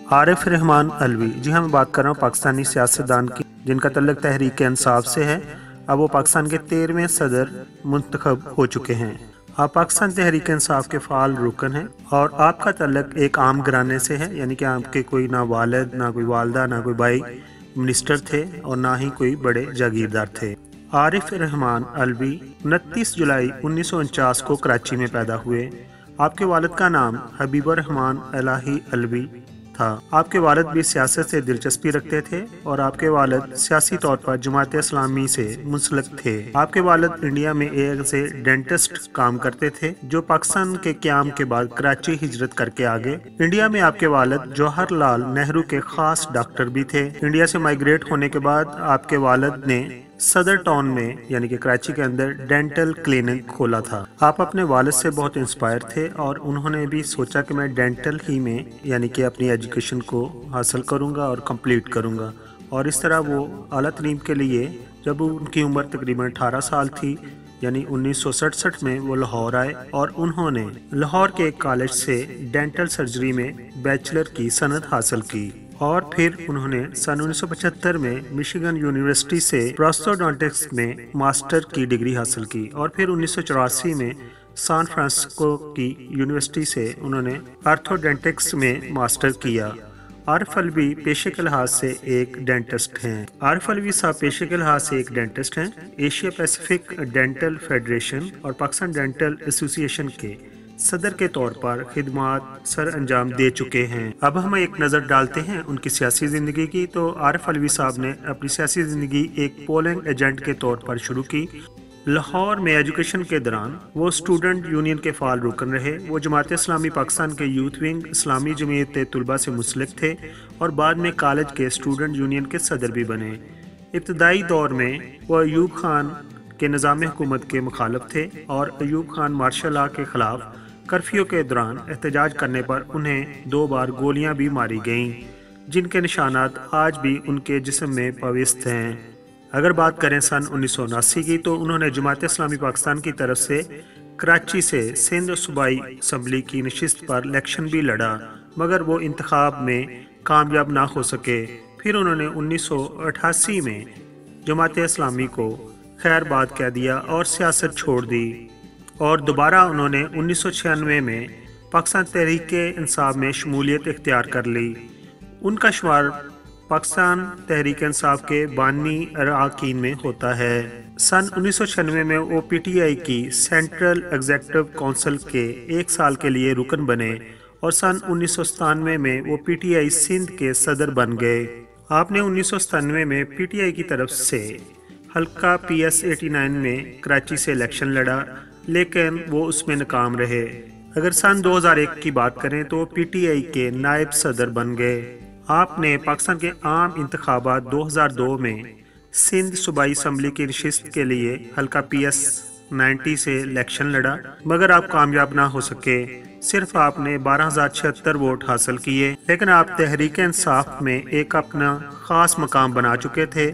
आरिफ रहमान अलवी, जी हाँ, मैं बात कर रहा हूँ पाकिस्तानी सियासतदान की जिनका तल्लुक तहरीक इंसाफ से है। अब वो पाकिस्तान के 13वें सदर मुंतखब हो चुके हैं। आप पाकिस्तान तहरीक इंसाफ के फाल रुकन हैं और आपका तल्लुक एक आम घराने से है, यानी कि आपके कोई ना वालिद, ना कोई वालदा, ना कोई भाई मिनिस्टर थे और ना ही कोई बड़े जागीरदार थे। आरिफ रहमान अलवी 29 जुलाई 1949 को कराची में पैदा हुए। आपके वालिद का नाम हबीबुर रहमान इलाही अलवी था। आपके वालिद भी सियासत से दिलचस्पी रखते थे और आपके वालिद सियासी तौर पर जमात इस्लामी से मुंसलिक थे। आपके वालिद इंडिया में एक से डेंटिस्ट काम करते थे जो पाकिस्तान के क़याम के बाद कराची हिजरत करके आ गए। इंडिया में आपके वालिद जवाहरलाल नेहरू के खास डॉक्टर भी थे। इंडिया से माइग्रेट होने के बाद आपके वालिद ने सदर टाउन में यानी कि कराची के अंदर डेंटल क्लिनिक खोला था। आप अपने वालिद से बहुत इंस्पायर थे और उन्होंने भी सोचा कि मैं डेंटल ही में यानी कि अपनी एजुकेशन को हासिल करूंगा और कंप्लीट करूंगा, और इस तरह वो आला तलीम के लिए जब उनकी उम्र तकरीबन 18 साल थी यानी 1967 में वो लाहौर आए और उन्होंने लाहौर के एक कॉलेज से डेंटल सर्जरी में बैचलर की सनद हासिल की और फिर उन्होंने सन 1975 में मिशिगन यूनिवर्सिटी से प्रोस्थोडोंटिक्स में मास्टर की डिग्री हासिल की और फिर 1984 में सैन फ्रांसिस्को की यूनिवर्सिटी से उन्होंने आर्थोडेंटिक्स में मास्टर किया। आरिफ अलवी पेशे के लिहाज से एक डेंटिस्ट हैं। आरिफ अलवी साहब पेशे के लिहाज से एक डेंटिस्ट हैं। एशिया पैसिफिक डेंटल फेडरेशन और पाकिस्तान डेंटल एसोसिएशन के सदर के तौर पर खिदमात सर अंजाम दे चुके हैं। अब हम एक नज़र डालते हैं उनकी सियासी ज़िंदगी की। तो आरिफ अलवी साहब ने अपनी सियासी ज़िंदगी एक पोलिंग एजेंट के तौर पर शुरू की। लाहौर में एजुकेशन के दौरान वो स्टूडेंट यूनियन के फाल रुकन रहे। वो जमात इस्लामी पाकिस्तान के यूथ विंग इस्लामी जमीयत तुलबा से मुंसलिक थे और बाद में कॉलेज के स्टूडेंट यूनियन के सदर भी बने। इब्तदाई दौर में वो अयूब खान के निज़ाम हुकूमत के मुखालिफ थे और अयूब खान मार्शल लॉ के ख़िलाफ़ कर्फ्यू के दौरान एहतजाज करने पर उन्हें 2 बार गोलियां भी मारी गईं, जिनके निशानात आज भी उनके जिस्म में पविस्त हैं। अगर बात करें सन 1979 की तो उन्होंने जमात इस्लामी पाकिस्तान की तरफ से कराची से सिंध सूबाई असम्बली की नशिस्त पर इलेक्शन भी लड़ा, मगर वो इंतखाब में कामयाब ना हो सके। फिर उन्होंने 1988 में जमात इस्लामी को खैरबाद कह दिया और सियासत छोड़ दी और दोबारा उन्होंने 1996 में पाकिस्तान तहरीक इंसाफ में शमूलियत इख्तियार कर ली। उनका शुमार पाकिस्तान तहरीक इंसाफ के बानी अरकान में होता है। सन 1996 में वो PTI की सेंट्रल एग्जीक्यूटिव काउंसिल के 1 साल के लिए रुकन बने और सन 1997 में वो PTI सिंध के सदर बन गए। आपने 1997 में PTI की तरफ से हल्का PS 89 में कराची से इलेक्शन लड़ा, लेकिन वो उसमें नाकाम रहे। अगर सन 2001 की बात करें तो PTI के नायब सदर बन गए। आपने पाकिस्तान के आम इंतखाबात 2002 में सिंध सूबाई असम्बली की नशिस्त के लिए हल्का PS 90 से इलेक्शन लड़ा, मगर आप कामयाब ना हो सके। सिर्फ आपने 12,076 वोट हासिल किए, लेकिन आप तहरीक इंसाफ में एक अपना खास मकाम बना चुके थे।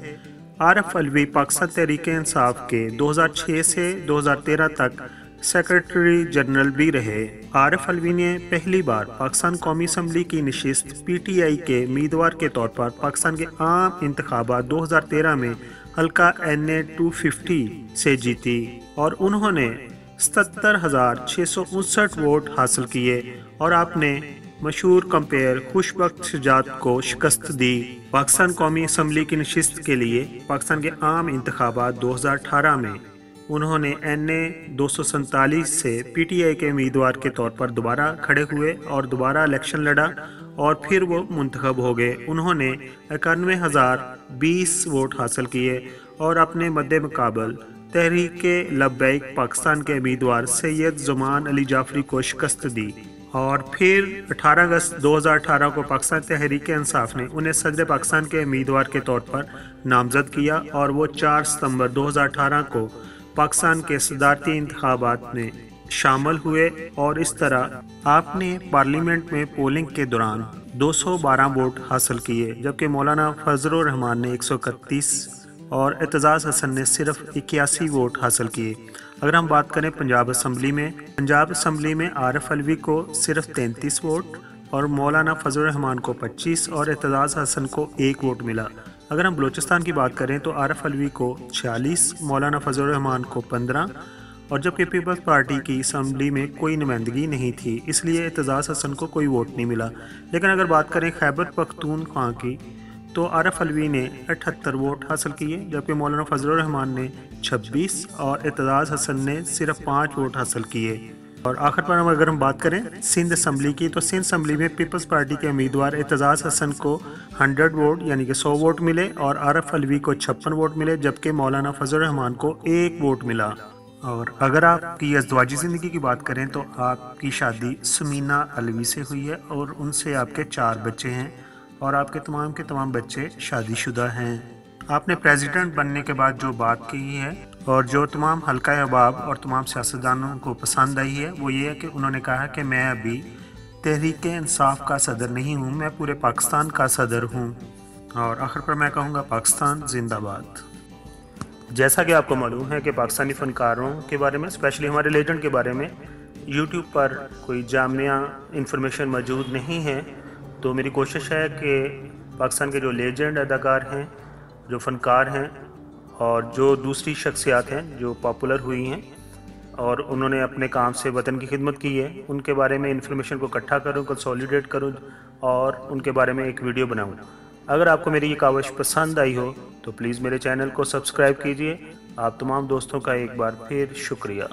आरिफ अलवी पाकिस्तान तहरीक इंसाफ के 2006 से 2013 तक सेक्रेटरी जनरल भी रहे। आरिफ अलवी ने पहली बार पाकिस्तान कौमी असम्बली की नशिस्त PTI के उम्मीदवार के तौर पर पाकिस्तान के आम इंतखाबात 2013 में हल्का NA 250 से जीती और उन्होंने 77,659 वोट हासिल किए और आपने मशहूर कंपेयर खुशबख्त शुजात को शिकस्त दी। पाकिस्तान कौमी असम्बली की नशिस्त के लिए पाकिस्तान के आम इंतखाबात 2018 में उन्होंने NA 247 से PTI के उम्मीदवार के तौर पर दोबारा खड़े हुए और दोबारा इलेक्शन लड़ा और फिर वो मुंतखब हो गए। उन्होंने 91,020 वोट हासिल किए और अपने मद्दे मुकाबल तहरीक लब्बैक पाकिस्तान के उम्मीदवार सैयद ज़ुमान अली जाफरी को शिकस्त दी और फिर 18 अगस्त 2018 को पाकिस्तान तहरीक इंसाफ ने उन्हें सदर पाकिस्तान के उम्मीदवार के तौर पर नामजद किया और वो 4 सितंबर 2018 को पाकिस्तान के सदारती इंतखाबात में शामिल हुए और इस तरह आपने पार्लियामेंट में पोलिंग के दौरान 212 वोट हासिल किए, जबकि मौलाना फजलुर रहमान ने 131 और एतजाज़ हसन ने सिर्फ 81 वोट हासिल किए। अगर हम बात करें पंजाब असम्बली में आरिफ अलवी को सिर्फ 33 वोट और मौलाना फजल रहमान को 25 और एतजाज़ हसन को 1 वोट मिला। अगर हम बलूचिस्तान की बात करें तो आरिफ अलवी को 46, मौलाना फजल रहमान को 15 और जबकि पीपल्स पार्टी की असम्बली में कोई नुमाइंदगी नहीं थी, इसलिए एतजाज़ हसन को कोई वोट नहीं मिला। लेकिन अगर बात करें खैबर पख्तूनख्वा की तो आरिफ अलवी ने 78 वोट हासिल किए, जबकि मौलाना फजल रहमान ने 26 और एतजाज़ हसन ने सिर्फ 5 वोट हासिल किए। और आखिर पर अगर हम बात करें सिंध असम्बली की तो सिंध असम्बली में पीपल्स पार्टी के उम्मीदवार एतजाज़ हसन को 100 वोट यानी कि 100 वोट मिले और आरिफ अलवी को 56 वोट मिले, जबकि मौलाना फजल रहमान को 1 वोट मिला। और अगर आपकी अज़दवाजी ज़िंदगी की बात करें तो आपकी शादी सुमीना अलवी से हुई है और उनसे आपके 4 बच्चे हैं और आपके तमाम के तमाम बच्चे शादीशुदा हैं। आपने प्रेसिडेंट बनने के बाद जो बात की है और जो तमाम हल्का अहबाब और तमाम सियासतदानों को पसंद आई है वो ये है कि उन्होंने कहा कि मैं अभी तहरीक इंसाफ का सदर नहीं हूँ, मैं पूरे पाकिस्तान का सदर हूँ। और आखिर पर मैं कहूँगा पाकिस्तान जिंदाबाद। जैसा कि आपको मालूम है कि पाकिस्तानी फ़नकारों के बारे में, स्पेशली हमारे लेजेंड के बारे में यूट्यूब पर कोई जामिया इंफॉर्मेशन मौजूद नहीं है, तो मेरी कोशिश है कि पाकिस्तान के जो लेजेंड अदाकार हैं, जो फ़नकार हैं और जो दूसरी शख्सियात हैं जो पॉपुलर हुई हैं और उन्होंने अपने काम से वतन की खिदमत की है, उनके बारे में इंफॉर्मेशन को इकट्ठा करूँ, कंसोलिडेट करूँ और उनके बारे में एक वीडियो बनाऊँ। अगर आपको मेरी ये काविश पसंद आई हो तो प्लीज़ मेरे चैनल को सब्सक्राइब कीजिए। आप तमाम दोस्तों का एक बार फिर शुक्रिया।